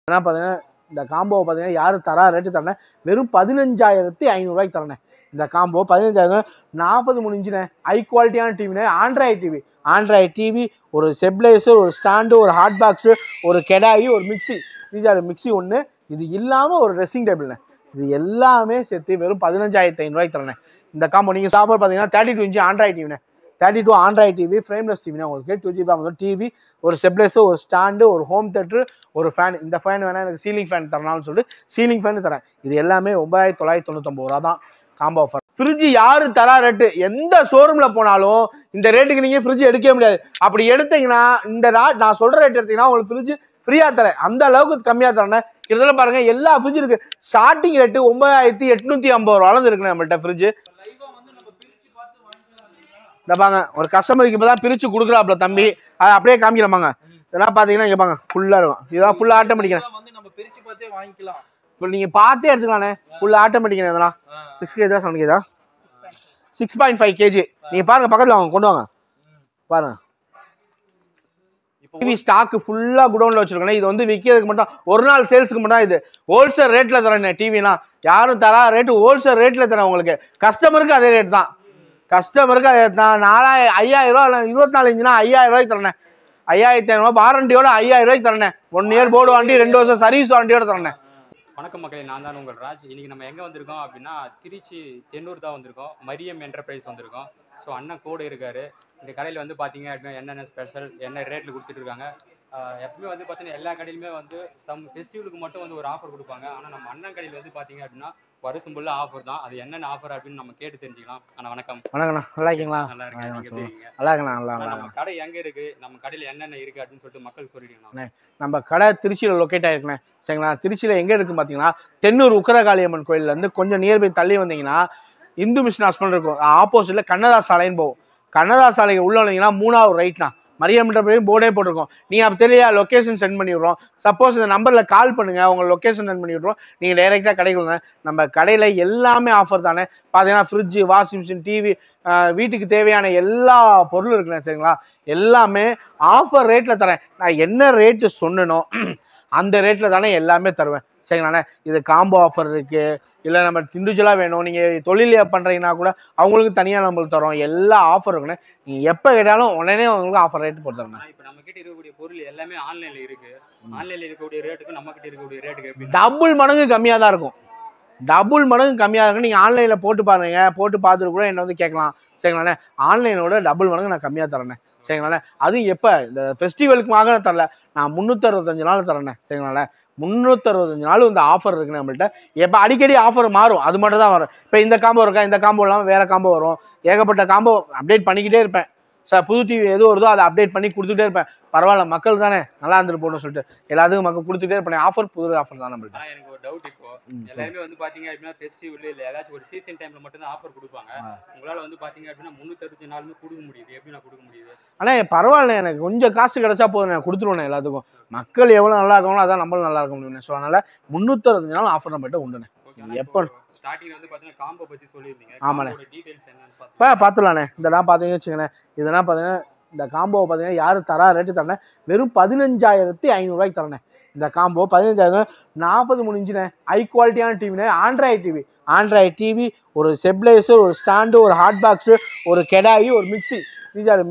ஏன்னா பார்த்தீங்கன்னா இந்த காம்போவை பார்த்தீங்கன்னா யார் தரா ரேட்டு தரேன் வெறும் 15,500 ரூபாய்க்கு தரேன். இந்த காம்போ 15,000 43 இன்ச்சுண்ணே, ஹை குவாலிட்டியான டிவிண்ணே. ஆண்ட்ராய்டு டிவி, ஒரு ஸ்டெபிளைசர், ஒரு ஸ்டாண்டு, ஒரு ஹாட் பாக்ஸு, ஒரு கெடாயி, ஒரு மிக்சி. மிக்சி ஒன்று. இது இல்லாமல் ஒரு ட்ரெஸ்ஸிங் டேபிள்ண்ணே. இது எல்லாமே சேர்த்து வெறும் 15,500 ரூபாய்க்கு தரேன். இந்த காம்போ நீங்கள் ஆஃபர் பார்த்தீங்கன்னா 32 இன்ச்சு ஆண்ட்ராய்டு டிவிண்ணே. 32 ஆண்ட்ராய்டு டிவி, ஃப்ரேம்லெஸ் டிவினா உங்களுக்கு 2GB டிவி, ஒரு ஸ்டெபிளைசர், ஒரு ஸ்டாண்டு, ஒரு ஹோம் தேட்டர், ஒரு ஃபேன். இந்த ஃபேன் வேணால் எனக்கு சீலிங் ஃபேன் தரலாம்னு சொல்லிட்டு சீலிங் ஃபேன் தரேன். இது எல்லாமே 9,999 ரூபா தான் காம்போ ஆஃபர். ஃப்ரிட்ஜ் யாரு தரா ரேட்டு, எந்த ஷோரூம்ல போனாலும் இந்த ரேட்டுக்கு நீங்க ஃப்ரிட்ஜ் எடுக்கவே முடியாது. அப்படி எடுத்தீங்கன்னா இந்த நான் சொல்ற ரேட் எடுத்தீங்கன்னா உங்களுக்கு ஃப்ரிட்ஜ் ஃப்ரீயா தரேன். அந்த அளவுக்கு கம்மியா தரேன். கிட்டத்தட்ட பாருங்க எல்லா ஃப்ரிட்ஜ் இருக்கு. ஸ்டார்டிங் ரேட்டு 9,850 ரூபாய் இருக்கு நம்மள்ட்ட ஃப்ரிட்ஜ். இந்த பாங்க ஒரு கஸ்டமருக்கு இப்பதான் பிரிச்சு கொடுக்குறாப்ல தம்பி, அதை அப்படியே காமிக்கிறப்பாங்க. இதெல்லாம் பாத்தீங்கன்னா இங்க பாங்க ஃபுல்லா இருக்கும். இதெல்லாம் ஃபுல்லா ஆட்டோமேட்டிக். இப்போ நீங்க பார்த்தே எடுத்துக்கலானே, ஃபுல்லா ஆட்டோமேட்டிக். இதெல்லாம் 6 kg 7 kg 6.5 kg. நீங்க பாருங்க பக்கத்துல வாங்க, கொண்டு வாங்க பாருங்க. டிவி ஸ்டாக் ஃபுல்லா குடோன்ல வச்சிருக்கேன். இது வந்து விற்கிறதுக்கு மட்டும், ஒரு நாள் சேல்ஸுக்கு மட்டும். இது ஹோல்சேல் ரேட்ல தரேன். டிவினா யாரும் தரா ரேட்டு ஹோல்சேல் ரேட்ல தரேன் உங்களுக்கு. கஸ்டமருக்கு அதே ரேட் தான். கஸ்டமருக்கு அதே தான். 5,000 ரூபா 24 இன்ச்சுனா 5,000 ரூபாய்க்கு தரேன். 5,500 வாரண்டியோட 5,000 ரூபாய்க்கு தரேன். 1 இயர் போர்டு வாரண்டி, 2 வருஷம் சர்வீஸ் வாரண்டியோட தரேன். வணக்கம் மக்களே, நான் தான் உங்கள் ராஜ். இன்னைக்கு நம்ம எங்கே வந்திருக்கோம் அப்படின்னா திருச்சி தென்னூர் தான் வந்திருக்கோம். மரியம் என்டர்பிரைஸ் வந்திருக்கோம். ஸோ அண்ணன் கூட இருக்காரு. இந்த கடையில் வந்து பார்த்தீங்க அப்படின்னா என்னென்ன ஸ்பெஷல், என்ன ரேட்டில் கொடுத்துட்டு இருக்காங்க. எப்பவுமே வந்து பார்த்தீங்கன்னா எல்லா கடையிலுமே வந்து சம் ஃபெஸ்டிவலுக்கு மட்டும் வந்து ஒரு ஆஃபர் கொடுப்பாங்க. ஆனால் நம்ம அண்ணன் கடையில் வந்து பார்த்தீங்க அப்படின்னா வருஷம் ஃபுல்லாக ஆஃபர் தான். அது என்னென்ன ஆஃபர் அப்படின்னு நம்ம கேட்டு தெரிஞ்சுக்கலாம். ஆனால் வணக்கம். வணக்கண்ணா, நல்லா இருக்கீங்களா? நல்லா இருக்கேன். நல்லா இருக்கண்ணா. நல்லா நம்ம கடை எங்கே இருக்குது, நம்ம கடையில் என்னென்ன இருக்குது அப்படின்னு சொல்லிட்டு மக்களுக்கு சொல்லிட்டீங்களா? நம்ம கடை திருச்சியில் லொக்கேட் ஆகிருக்குண்ணே. சரிங்களா? திருச்சியில் எங்கே இருக்குது பார்த்தீங்கன்னா தென்னூர் உக்கரகாளியம்மன் கோயிலேருந்து கொஞ்சம் நியர்பை தள்ளி வந்தீங்கன்னா இந்து மிஷன் ஹாஸ்பிட்டல் இருக்கும். ஆப்போசிட்டில் கண்ணதாஸ் சாலைன்னு போகும். கண்ணதாஸ் சாலைக்கு உள்ள வந்தீங்கன்னா 3வது ரைட்னா மரியம் என்டர்பிரைஸ் போர்டே போட்டிருக்கோம். நீங்கள் அப்போ தெரியல லொக்கேஷன் சென்ட் பண்ணி விட்றோம். சப்போஸ் இந்த நம்பரில் கால் பண்ணுங்கள், உங்கள் லொக்கேஷன் சென்ட் பண்ணி விட்றோம். நீங்கள் டைரெக்டாக கடைக்கு வாங்க. நம்ம கடையில் எல்லாமே ஆஃபர் தானே. பார்த்தீங்கன்னா ஃப்ரிட்ஜு, வாஷிங் மிஷின், டிவி, வீட்டுக்கு தேவையான எல்லா பொருளும் இருக்குண்ணே. சரிங்களா? எல்லாமே ஆஃபர் ரேட்டில் தரேன். நான் என்ன ரேட்டு சொன்னனோ அந்த ரேட்டில் தானே எல்லாமே தருவேன். சரிங்களாண்ணே? இது காம்போ ஆஃபர் இருக்குது. இல்லை நம்ம இண்டிவிஜுவலாக வேணும், நீங்கள் தொழில் பண்ணுறீங்கன்னா கூட அவங்களுக்கு தனியாக நம்மளுக்கு தரோம். எல்லா ஆஃபர் இருக்குண்ணே. நீங்கள் எப்போ கேட்டாலும் உடனே உங்களுக்கு ஆஃபர் ரேட்டு போட்டு தரேன். இப்போ நம்ம கிட்ட இருக்கக்கூடிய பொருள் எல்லாமே ஆன்லைனில் இருக்குது. ஆன்லைனில் இருக்கக்கூடிய ரேட்டுக்கு நம்ம கிட்ட இருக்கக்கூடிய ரேட்டுக்கு டபுள் மடங்கு கம்மியாக தான் இருக்கும். டபுள் மடங்கு கம்மியாக இருக்கும். நீங்கள் ஆன்லைனில் போட்டு பாருங்க, போட்டு பார்த்துட்டு கூட என்ன வந்து கேட்கலாம். சரிங்களாண்ணே? ஆன்லைனோட டபுள் மடங்கு நான் கம்மியாக தரேன். சரிங்களாண்ணே? அதுவும் எப்போ இந்த ஃபெஸ்டிவலுக்குமாக தரல, நான் 365 நாள் தரேன். சரிங்களாண்ணே? 365 நாள் இந்த ஆஃபர் இருக்குன்னு நம்மள்ட்ட. எப்போ அடிக்கடி ஆஃபர் மாறும், அது மட்டும் தான் வரும். இப்போ இந்த காம்போ இருக்கா, இந்த காம்போ இல்லாமல் வேறு காம்போ வரும். ஏகப்பட்ட காம்போ அப்டேட் பண்ணிக்கிட்டே இருப்பேன். சார் புது டிவி எது வருதோ அதை அப்டேட் பண்ணி கொடுத்துட்டே இருப்பேன். பரவாயில்ல, மக்கள் தானே நல்லா இருந்துட்டு போகணும்னு சொல்லிட்டு எல்லாத்துக்கும் மக்கள் கொடுத்துட்டே இருப்பேன். ஆஃபர் புது ஆஃபர் தான் நம்மள்ட்ட. எனக்கு ஒரு டவுட், இப்போ எல்லாருமே வந்து பார்த்தீங்க அப்படின்னா ஃபெஸ்டிவல் இல்லை ஏதாச்சும் ஒரு சீசன் டைமில் மட்டும்தான் ஆஃபர் கொடுப்பாங்க. உங்களால் வந்து பார்த்தீங்க அப்படின்னா 365 நாளுமே கொடுக்க முடியுது. எப்படி நான் கொடுக்க முடியுது? ஆனால் பரவாயில்ல, எனக்கு கொஞ்சம் காசு கிடைச்சா போதும், நான் கொடுத்துருவேன் எல்லாத்துக்கும். மக்கள் எவ்வளோ நல்லா இருக்காங்களோ அதான் நம்மளும் நல்லா இருக்க முடியும். ஸோ அதனால் 365 நாள் ஆஃபர் நம்மகிட்ட உண்டுண்ணே. எப்போ ஸ்டார்டிங்ல வந்து பார்த்தீங்கன்னா காம்போ பற்றி சொல்லியிருந்தீங்க. ஆமாண்ணே, டீடைல்ஸ் என்னன்னு பார்த்துலாண்ணே. இதெல்லாம் பார்த்தீங்கன்னு வச்சுக்கண்ணே, இதெல்லாம் பார்த்தீங்கன்னா இந்த காம்போவை பார்த்தீங்கன்னா யார் தரா ரேட்டு தரேன் வெறும் 15,500 ரூபாய்க்கு தரேன். இந்த காம்போ 15,000 43 இன்ச்சுண்ணே, ஹை குவாலிட்டியான டிவிண்ணே. ஆண்ட்ராய்டு டிவி, ஒரு ஸ்டெபிளைசர், ஒரு ஸ்டாண்டு, ஒரு ஹாட் பாக்ஸு, ஒரு கெடாயி, ஒரு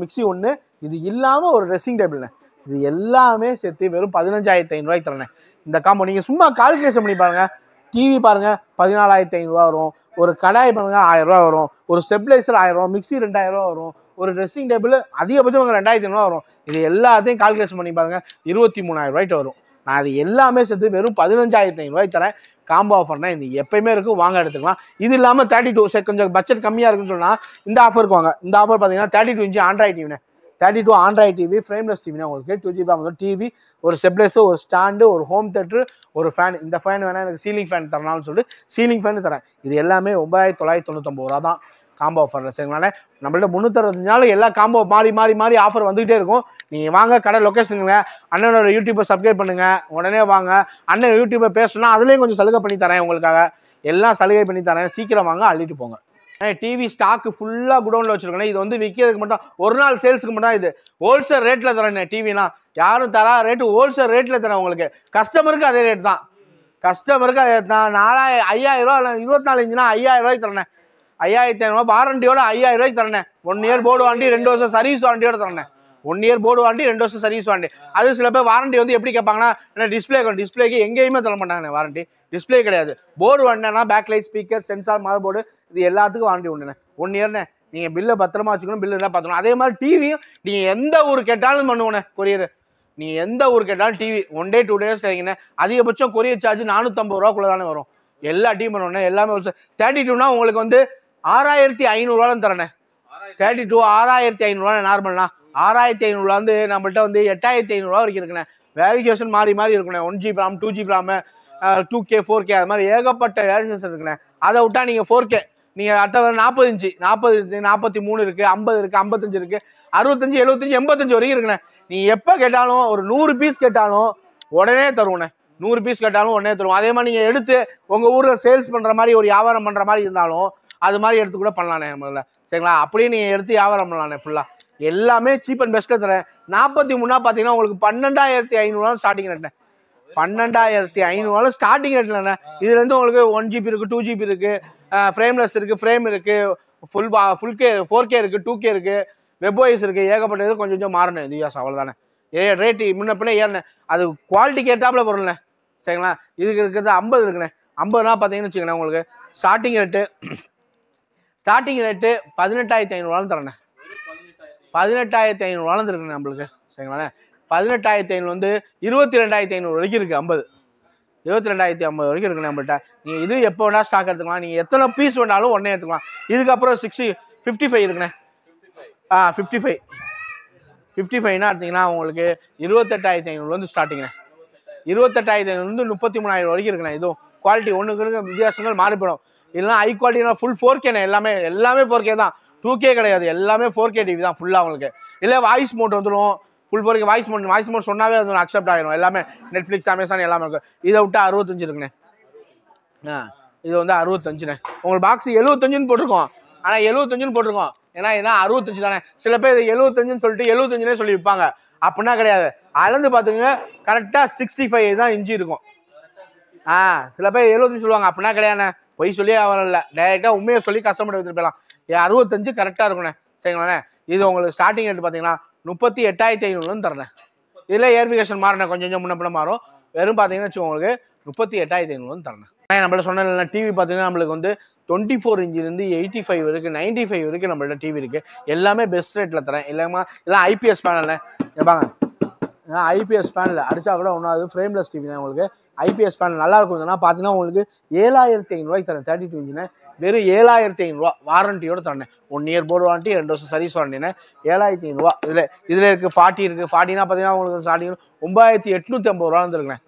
மிக்சி ஒன்று. இது இல்லாமல் ஒரு ட்ரெஸ்ஸிங் டேபிள்ண்ணே. இது எல்லாமே சேர்த்து வெறும் 15,500 ரூபாய்க்கு தரேன். இந்த காம்போ நீங்கள் சும்மா கால்குலேஷன் பண்ணி பாருங்கள். டிவி பாருங்கள் 14,500 ரூபா வரும். ஒரு கடாய் பாருங்கள் 1000 ரூபா வரும். ஒரு ஸ்டெபிளைசர் 1000 ரூபா, மிக்சி 2000 ரூபா வரும். ஒரு ட்ரெஸ்ஸிங் டேபிள் அதிகபட்சம் 2,500 ரூபா வரும். இது எல்லாத்தையும் கால்குலேஷன் பண்ணி பாருங்கள், 23,000 ரூபாய்க்கு வரும். நான் அது எல்லாமே சேர்த்து வெறும் 15,500 ரூபாய்க்கு தரேன். காம்போ ஆஃபர்னா இது எப்பயுமே இருக்கும், வாங்க எடுத்துக்கலாம். இது இல்லாமல் 32 கொஞ்சம் பட்ஜெட் கம்மியாக இருக்குன்னு சொன்னால் இந்த ஆஃபருக்கு வாங்க. இந்த ஆஃபர் பார்த்தீங்கன்னா 32 இன்ச்சு ஆண்ட்ராய்டு டிவிண்ணே. 32 ஆண்ட்ராய்டு டிவி, ஃப்ரேம்லெஸ் டிவினா உங்களுக்கு 2GB டிவி, ஒரு ஸ்டெபிளைசர், ஒரு ஸ்டாண்டு, ஒரு ஹோம் தேட்டர், ஒரு ஃபேன். இந்த ஃபேன் வேணால் எனக்கு சீலிங் ஃபேன் தரலாம்னு சொல்லிட்டு சீலிங் ஃபேன் தரேன். இது எல்லாமே 9,999 ரூபா தான் காம்போ ஆஃபர். சரிங்களாண்ணே? நம்மள்ட்ட 365 நாள் எல்லா காம்போ மாறி ஆஃபர் வந்துகிட்டே இருக்கும். நீங்கள் வாங்க, கடை லொக்கேஷனுங்க. அண்ணனோட யூடியூப்பை சப்ஸ்கிரைப் பண்ணுங்கள், உடனே வாங்க. அண்ணன் யூடியூப்பை பேசணும்னா அதுலேயும் கொஞ்சம் சலுகை பண்ணி தரேன் உங்களுக்காக. எல்லாம் சலுகை பண்ணி தரேன். சீக்கிரம் வாங்க, அள்ளிட்டு போங்க. டிவி ஸ்டாக் ஃபுல்லாக குடோனில் வச்சுருக்கேன். இது வந்து விற்கிறதுக்கு மட்டும், ஒரு நாள் சேல்ஸுக்கு மட்டும் தான். இது ஹோல்சேல் ரேட்டில் தரேன். டிவினா யாரும் தரா ரேட்டு ஹோல்சேல் ரேட்டில் தரேன் உங்களுக்கு. கஸ்டமருக்கு அதே ரேட் தான், கஸ்டமருக்கு அதே தான். 5000 ரூபா 24 இன்ச்சுனா 5000 ரூபாய்க்கு தரேன். 5500 வாரண்டியோட 5000 ரூபாய்க்கு தரேன். 1 இயர் போர்டு வாரண்டி 2 வருஷம் சர்வீஸ் வாரண்டியோட தரேன். 1 இயர் போர்டு வாரண்டி 2 வருஷம் சர்வீஸ் வாரண்டி. அது சில பேர் வாரண்டி வந்து எப்படி கேட்பாங்கன்னா, என்ன டிஸ்பிளேக்கு எங்கேயுமே தர மாட்டாங்க வாரண்டி. டிஸ்பிளே கிடையாது. போர்டு வாங்கினா backlight, speaker, sensor, mother board இது எல்லாத்துக்கும் வாரண்டி உண்டுண்ணே. 1 இயர்னே. நீங்கள் பில்லை பத்திரமா வச்சுக்கணும், பில்லு இருந்தால் பார்த்துக்கணும். அதே மாதிரி டிவியும் நீங்கள் எந்த ஊர் கேட்டாலும் பண்ணுவோண்ணே கொரியர். நீங்கள் எந்த ஊர் கேட்டாலும் டிவி 1 day 2 days கிடைக்குண்ணே. அதிகபட்சம் கொரியர் சார்ஜ் 450 ரூபாக்குள்ளே தானே வரும். எல்லா டிவி பண்ணுவோண்ணே. எல்லாமே 32னா உங்களுக்கு வந்து 6500 தரேண்ணே. 32 6500 நார்மல்னா 6500 வந்து நம்மள்ட்ட வந்து 8500 வரைக்கும் இருக்குண்ணே. வேரிகேஷன் மாறி மாறி இருக்குண்ணே. 1GB RAM 2GB RAM 2K 4K அது மாதிரி ஏகப்பட்ட வேரியேஷன் இருக்குண்ணே. அதை விட்டா நீங்கள் 4K நீங்கள் அடுத்த 40 இன்ச்சு 43 இருக்குது, 50 இருக்குது, 55 இருக்குது, 65, 75, 85 வரைக்கும் இருக்குண்ணே. நீங்கள் எப்போ கேட்டாலும் ஒரு 100 பீஸ் கேட்டாலும் உடனே தருவோண்ணே. 100 பீஸ் கேட்டாலும் உடனே தருவோம். அதே மாதிரி நீங்கள் எடுத்து உங்கள் ஊரில் சேல்ஸ் பண்ணுற மாதிரி ஒரு வியாபாரம் பண்ணுற மாதிரி இருந்தாலும் அது மாதிரி எடுத்து கூட பண்ணலாண்ணே முதல்ல. சரிங்களா? அப்படியே நீங்கள் எடுத்து வியாபாரம் பண்ணலாண்ணே. ஃபுல்லாக எல்லாமே சீப் அண்ட் பெஸ்ட்டில் தரேன். 43 பார்த்தீங்கன்னா உங்களுக்கு 12500 ஸ்டார்டிங் ரேட்ண்ணே. 12500 ஸ்டார்டிங் ரேட்லண்ணே. இதுலேருந்து உங்களுக்கு 1GB இருக்குது, 2GB இருக்குது, ஃப்ரேம்லெஸ் இருக்குது, ஃப்ரேம் இருக்குது, ஃபுல்கே 4K இருக்குது, 2K இருக்குது, வெப்ஓஎஸ் இருக்குது, ஏகப்பட்டது. கொஞ்சம் கொஞ்சம் மாறணும் திவ்யாஸ், அவ்வளோதானே. ரேட்டு முன்ன பின்னே ஏறினேன். அது குவாலிட்டிக்கு ஏற்றாப்புல பொருள்ண்ணே. சரிங்களா? இதுக்கு இருக்கிறது 50 இருக்குண்ணே. 50னா பார்த்தீங்கன்னு வச்சுக்கோண்ணே உங்களுக்கு ஸ்டார்டிங் ரேட்டு 18500 தரேண்ணே. 18500 இருக்குண்ணே நம்மளுக்கு. சரிங்களா? 18500 வந்து 22500 வரைக்கும் இருக்குது. 50 22050 வரைக்கும் இருக்குண்ணே நம்மள்கிட்ட. நீங்கள் இது எப்போ வேணால் ஸ்டாக் எடுத்துக்கலாம். நீங்கள் எத்தனை பீஸ் வேணாலும் உடனே எடுத்துக்கலாம். இதுக்கப்புறம் 55 இருக்குண்ணே. 55னா எடுத்திங்கன்னா உங்களுக்கு 28500 வந்து ஸ்டார்டிங்ண்ணே. 28500 வந்து 33000 வரைக்கும் இருக்குண்ணே. இதுவும் குவாலிட்டி ஒன்றுக்கு வித்தியாசங்கள் மாறிப்படும். இல்லைனா ஹை குவாலிட்டினா ஃபுல் 4Kண்ணே. எல்லாமே 4K தான், 2K கிடையாது. எல்லாமே 4K டிவி தான் ஃபுல்லாக உங்களுக்கு. இல்லை வாய்ஸ் மோட் வந்துடும். ஃபுல் 4K வாய்ஸ் மோட் சொன்னாவே அது அக்செப்ட் ஆகிடும். எல்லாமே நெட்ஃப்ளிக்ஸ், அமேசான் எல்லாமே இருக்கும். இதை விட்டு 65 இருக்குண்ணே. இது வந்து 65ண்ணே. உங்களுக்கு பாக்ஸ் 75ன்னு போட்டிருக்கோம். ஆனால் 75ன்னு போட்டிருக்கோம். ஏன்னா 65 தானே. சில பேர் 75ன்னு சொல்லிட்டு 75னே சொல்லி விற்பாங்க. அப்படின்னா கிடையாது. அளந்து பார்த்துங்க, கரெக்டாக 65 தான் இன்ச்சு இருக்கும். சில பேர் 75 சொல்லுவாங்க. அப்படின்னா கிடையாதுண்ணே. பொய் சொல்லி அவரம் இல்லை, டைரெக்டாக உண்மையை சொல்லி கஸ்டமர் எடுத்துகிட்டு போயிடலாம். 65 கரெக்டாக இருக்குண்ணே. சரிங்களாண்ணே? இது உங்களுக்கு ஸ்டார்டிங் ரேட் பார்த்தீங்கன்னா 38500 தரேன். இதில் ஏர்ஃபிகேஷன் மாறினேன், கொஞ்சம் கொஞ்சம் முன்ன பின்ன மாறும். வெறும் பார்த்தீங்கன்னா வச்சு உங்களுக்கு 38500 தரேன். நம்மள்ட்ட சொன்ன டிவி பார்த்தீங்கன்னா நம்மளுக்கு வந்து 24 இன்ச்சிலேருந்து 85 இருக்குது, 95 இருக்குது நம்மள்ட்ட டிவி இருக்குது. எல்லாமே பெஸ்ட் ரேட்டில் தரேன். இதெல்லாம் ஐபிஎஸ் பேனல்ண்ணே. கேட்பாங்க ஐபிஎஸ் பேனல் அடித்தா கூட ஒன்றாவது. ஃப்ரேம்லெஸ் டிவிண்ணே உங்களுக்கு. ஐபிஎஸ் பேனல் நல்லாயிருக்கும். இதெல்லாம் பார்த்தீங்கன்னா உங்களுக்கு 7500 தரேன். 32 இன்ச்சுண்ணே. வெறும் 7500 வாரண்டியோட தரேன். 1 இயர் போர்டு வாரண்டி, 2 வருஷம் சர்வீஸ் வாரண்டிண்ணே. 7500 இதில் இருக்குது. 40 இருக்குது. 40னா பார்த்தீங்கன்னா உங்களுக்கு ஸ்டார்டிங் 9850 இருக்குண்ணே.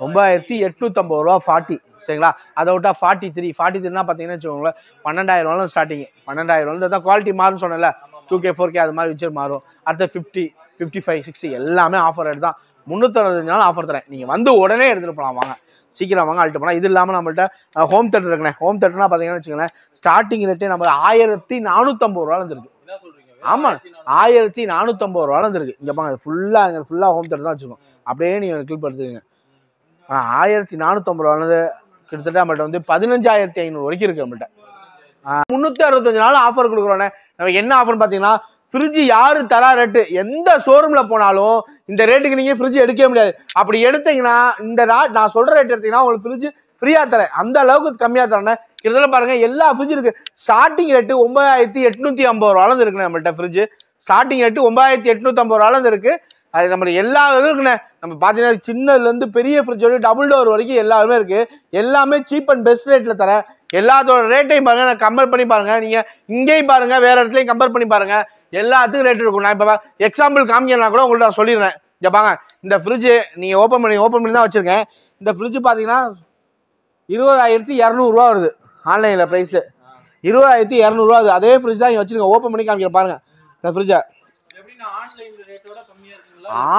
9850 40. சரிங்களா? அதை விட்டா 43னா பார்த்தீங்கன்னா வச்சுக்கோங்களேன் 12000 ஸ்டார்டிங். 12000 தான் குவாலிட்டி மாறும்னு சொன்னேன்ல. 2K 4K அது மாதிரி வச்சு மாறும். அடுத்த 50, 55, 60 எல்லாமே ஆஃபர் ரேட் தான். 365 நாள் ஆஃபர் தரேன். நீங்கள் வந்து உடனே எடுத்துகிட்டு போகலாம். வாங்க, சீக்கிரம் வாங்க, அழுட்டு போனால். இது இல்லாமல் நம்மள்ட்ட ஹோம் தேட்டர் இருக்குண்ணே. ஹோம் தேட்டர்னா பார்த்தீங்கன்னா வச்சுக்கோங்களேன் ஸ்டார்டிங் ரேட்டே நம்ம 1450 இருக்குது. ஆமாம், 1450 இருக்குது. இங்கே பாங்க, ஃபுல்லாக ஹோம் தேட்டர் தான் வச்சுக்கோங்க. அப்படியே நீங்கள் கிளிப் எடுத்துக்கோங்க. 1450 கிட்டத்தட்ட நம்மள்ட்ட வந்து 15500 வரைக்கும் இருக்குது நம்மள்ட்ட. 365 நாள் ஆஃபர் கொடுக்குறோண்ணே. நம்ம என்ன ஆஃபர்னு பார்த்தீங்கன்னா, ஃப்ரிட்ஜ் யாரு தரா ரேட்டு எந்த ஷோரூமில் போனாலும் இந்த ரேட்டுக்கு நீங்கள் ஃப்ரிட்ஜ் எடுக்கவே முடியாது. அப்படி எடுத்தீங்கன்னா இந்த நான் சொல்கிற ரேட் எடுத்தீங்கன்னா உங்களுக்கு ஃப்ரிட்ஜ் ஃப்ரீயாக தரேன். அந்த அளவுக்கு கம்மியாக தரேண்ணே. கிட்டத்தட்ட பாருங்கள் எல்லா ஃப்ரிட்ஜ் இருக்குது. ஸ்டார்டிங் ரேட்டு 9850 இருக்குண்ணே நம்மள்ட்ட. ஃப்ரிட்ஜ் ஸ்டார்டிங் ரேட்டு 9850 இருக்குது. அது நம்மளுக்கு எல்லா இதுவும் இருக்குண்ணே. நம்ம பார்த்தீங்கன்னா சின்னதுலேருந்து பெரிய ஃப்ரிட்ஜோட டபுள் டோர் வரைக்கும் எல்லாமே இருக்குது. எல்லாமே சீப் அண்ட் பெஸ்ட் ரேட்டில் தரேன். எல்லாத்தோட ரேட்டையும் பாருங்கள், நான் கம்பேர் பண்ணி பாருங்கள். நீங்கள் இங்கேயும் பாருங்கள், வேறு இடத்துலையும் கம்பேர் பண்ணி பாருங்கள். எல்லாத்துக்கும் ரேட் இருக்கும். நான் இப்போ எக்ஸாம்பிள் காமிக்கணும்னா கூட உங்கள்கிட்ட நான் சொல்லிடுறேன். இங்கே பாங்க, இந்த ஃப்ரிட்ஜு நீங்கள் ஓப்பன் பண்ணி தான் வச்சுருக்கேன். இந்த ஃப்ரிட்ஜு பார்த்தீங்கன்னா 20200 வருது ஆன்லைனில் ப்ரைஸு. 20200 வருது. அதே ஃப்ரிட்ஜ் தான் இங்கே வச்சுருக்கேன். ஓப்பன் பண்ணி காமிக்கிறேன் பாருங்கள். இந்த ஃப்ரிட்ஜை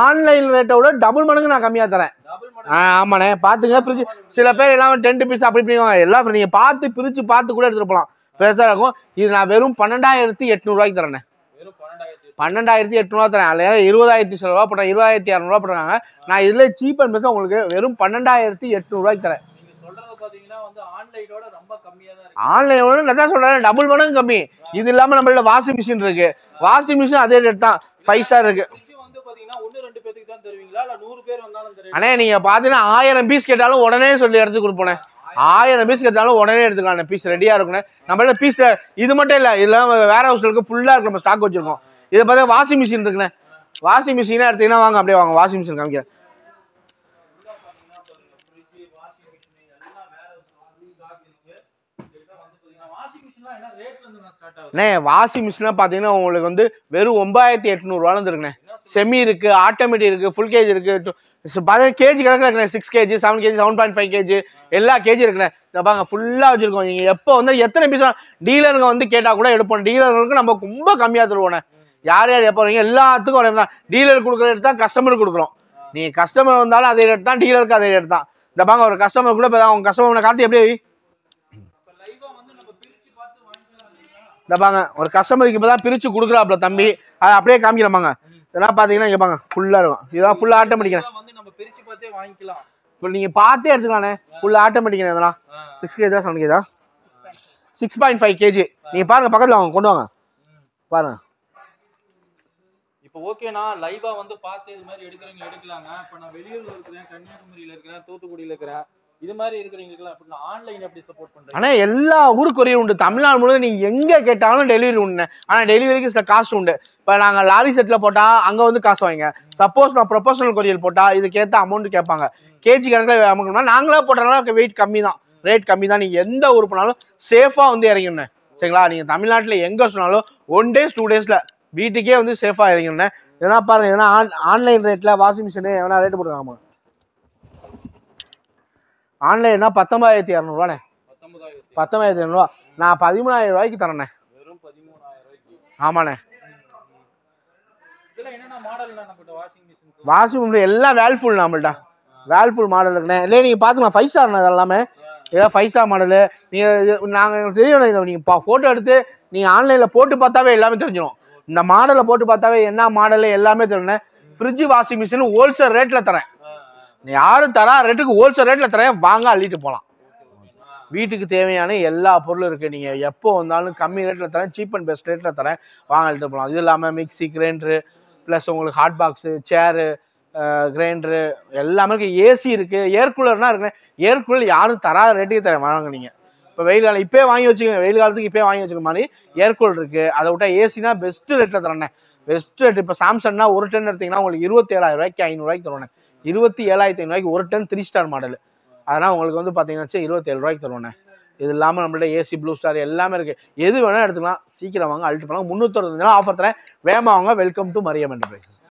ஆன்லைன் ரேட்டை விட டபுள் மடங்கு நான் கம்மியாக தரேன். ஆமாண்ணே, பார்த்துங்க. ஃப்ரிட்ஜ் சில பேர் எல்லாம் 10 பீஸ் அப்படி பண்ணுவாங்க. எல்லாம் நீங்கள் பார்த்து பிரித்து பார்த்து கூட எடுத்துகிட்டு போகலாம். பெருசாக இருக்கும். இது நான் வெறும் 12800 தரேண்ணே. 12,800 தரேன். அதில் 20,000 ரூபா போட்டேன், 20,200 போட்டுருக்காங்க. நான் இதில் சீப் அண்ட் பெஸ்ட்டாக உங்களுக்கு வெறும் 12,800 தரேன். ஆன்லைனோட நான் தான் சொல்றேன், டபுள் மடங்கு கம்மி. இது இல்லாம நம்மளோட வாஷிங் மிஷின் இருக்கு. வாஷிங் மிஷின் அதே ரேட் தான், 5 ஸ்டார் இருக்கு. அண்ணே நீங்க பாத்தீங்கன்னா 1000 பீஸ் கேட்டாலும் உடனே சொல்லி எடுத்து கொடுப்போனே. 1000 பீஸ் கேட்டாலும் உடனே எடுத்துக்கலாம். பீஸ் ரெடியா இருக்குண்ணே. நம்மளோட பீஸ் இது மட்டும் இல்ல, இதெல்லாம் வேற ஹவுஸ்ல இருக்கு, ஃபுல்லா இருக்கு, நம்ம ஸ்டாக் வச்சிருக்கோம். இதை பார்த்தா வாஷிங் மிஷின் இருக்குண்ணே. வாஷிங் மிஷினா எடுத்தீங்கன்னா வாங்க, அப்படியே வாங்க, வாஷிங் மிஷின் காமிக்கிறேன். வாஷிங் மிஷினா பாத்தீங்கன்னா உங்களுக்கு வந்து வெறும் 9,800 இருக்குண்ணே. செமி இருக்கு, ஆட்டோமேட்டிக் இருக்கு, ஃபுல் கேஜ் இருக்கு, கேஜி கணக்கில் இருக்குண்ணே. 6 kg, 7 kg, 7.5 kg எல்லா கேஜி இருக்குண்ணே. இதை பாங்க ஃபுல்லா வச்சிருக்கோம். நீங்க எப்போ வந்து எத்தனை பீஸ் டீலருங்க வந்து கேட்டா கூட எடுப்போம். டீலர்களுக்கு நம்ம ரொம்ப கம்மியா தருவோண்ணே. யார் யார் எப்போ வரீங்க எல்லாத்துக்கும் ஒரே தான். டீலர் கொடுக்குற ரேட் தான் கஸ்டமருக்கு கொடுக்குறோம். நீங்க கஸ்டமர் வந்தாலும் அதே ரேட் தான், டீலருக்கு அதே ரேட் தான். இந்த பாங்க ஒரு கஸ்டமர் கூட அவங்க கஸ்டமர் காத்து எப்படி இந்த பாங்க ஒரு கஸ்டமருக்கு இப்பதான் பிரிச்சு கொடுக்குறாப்ல தம்பி, அதை அப்படியே காமிக்கிறப்பாங்க. இதெல்லாம் பாத்தீங்கன்னா இங்க பாங்க ஃபுல்லா இருக்கும். இதெல்லாம் ஃபுல்லா ஆட்டோமேட்டிக். இப்போ நீங்க பார்த்தே எடுத்துக்கலாண்ணே. ஃபுல்லா ஆட்டோமேட்டிக். இதெல்லாம் 6 kg 7 kg 6.5 kg. நீங்க பாருங்க பக்கத்துல வாங்க, கொண்டு வாங்க பாருங்க. இப்போ ஓகேனா லைவா வந்து பார்த்து இது மாதிரி எடுக்கிறவங்க எடுக்கலாங்க. இப்போ நான் வெளியூர்ல இருக்கிறேன், கன்னியாகுமரியில இருக்கிறேன், தூத்துக்குடியில இருக்கிறேன், இது மாதிரி இருக்கிறவங்களுக்கு அப்படி ஆன்லைன் எப்படி சப்போர்ட் பண்றீங்க? ஆனா எல்லா ஊருக்கு கொரியர் உண்டு. தமிழ்நாடு முழுவதும் நீங்க எங்க கேட்டாலும் டெலிவரி உண்டு. ஆனா டெலிவரிக்கு சில காஸ்ட் உண்டு. இப்போ நாங்க லாரி செட்ல போட்டா அங்க வந்து காசு வாங்க. சப்போஸ் நான் ப்ரொபோஷனல் கொரியர் போட்டா இதுக்கேற்ற அமௌண்ட் கேட்பாங்க. கேஜி கணக்கில் அமௌண்ட் நாங்களா போட்டோம்னா வெயிட் கம்மி தான், ரேட் கம்மி தான். நீங்க எந்த ஊர் போனாலும் சேஃபா வந்து இறங்கிடணும் சரிங்களா. நீங்க தமிழ்நாட்டில் எங்க சொன்னாலும் 1 days 2 daysல வீட்டுக்கே வந்து சேஃபா இறங்கிடணும். எதனா பாருங்க, எதனா ஆன்லைன் ரேட்ல வாஷிங் மிஷின் எதனா ரேட் போட்டுருக்காங்க. ஆன்லைன்னா 19,200 19,200. நான் 13,000 ரூபாய்க்கு தரேண்ணே. ஆமாண்ணே. வாஷிங் மிஷின் எல்லாம் வேல்ஃபுல் நம்மள்ட்ட. வேல்ஃபுல் மாடல் இருக்குண்ணே. இல்லை நீங்கள் பார்த்துக்கலாம் 5 ஸ்டார் எல்லாமே. ஏதாவது 5 ஸ்டார் மாடலு நீங்கள் நாங்கள் தெரியணும். நீங்கள் ஃபோட்டோ எடுத்து நீங்கள் ஆன்லைனில் போட்டு பார்த்தாவே எல்லாமே தெரிஞ்சிடும். இந்த மாடலை போட்டு பார்த்தாவே என்ன மாடலு எல்லாமே தெரியுண்ணே. ஃப்ரிட்ஜு வாஷிங் மிஷின் ஹோல்சேல் ரேட்டில் தரேன். யாரும் தரா ரேட்டுக்கு ஹோல்சேல் ரேட்டில் தரேன், வாங்க அள்ளிட்டு போகலாம். வீட்டுக்கு தேவையான எல்லா பொருளும் இருக்குது. நீங்கள் எப்போ வந்தாலும் கம்மி ரேட்டில் தரேன், சீப் அண்ட் பெஸ்ட் ரேட்டில் தரேன், வாங்க அள்ளிட்டு போகலாம். இது இல்லாமல் மிக்சி, கிரைண்டரு, ப்ளஸ் உங்களுக்கு ஹாட் பாக்ஸு, சேரு, கிரைண்டரு எல்லாமே இருக்குது. ஏசி இருக்குது, ஏர் கூலர்னா இருக்குண்ணே. ஏர் கூலர் யாரும் தராத ரேட்டுக்கு தரேன், வாங்க. நீங்கள் இப்போ வெயில் காலம் இப்போயே வாங்கி வச்சுக்கோங்க, வெயில் காலத்துக்கு இப்போயே வாங்கி வச்சுக்க மாதிரி ஏர் கூலர் இருக்குது. அதை விட்டால் ஏசினா பெஸ்ட்டு ரேட்டில் தரேண்ணே. Best rate. இப்போ சாம்சங்னா ஒரு டன் எடுத்திங்கன்னா உங்களுக்கு 27,000 500 தருவேண்ணே. 27,500 ஒரு டன் 3 ஸ்டார் மாடல். அதனால் உங்களுக்கு வந்து பார்த்தீங்கன்னா 27 தருவேண்ணே. இது இல்லாமல் நம்மள்ட்ட ஏசி, ப்ளூ ஸ்டார் எல்லாமே இருக்குது. எது வேணால் எடுத்துக்கலாம். சீக்கிரம் வாங்க, அள்ளிட்டு போகலாம். 365 ஆஃபர் தரேன், வேகமாக வாங்க. Welcome to Mariyam enterprises.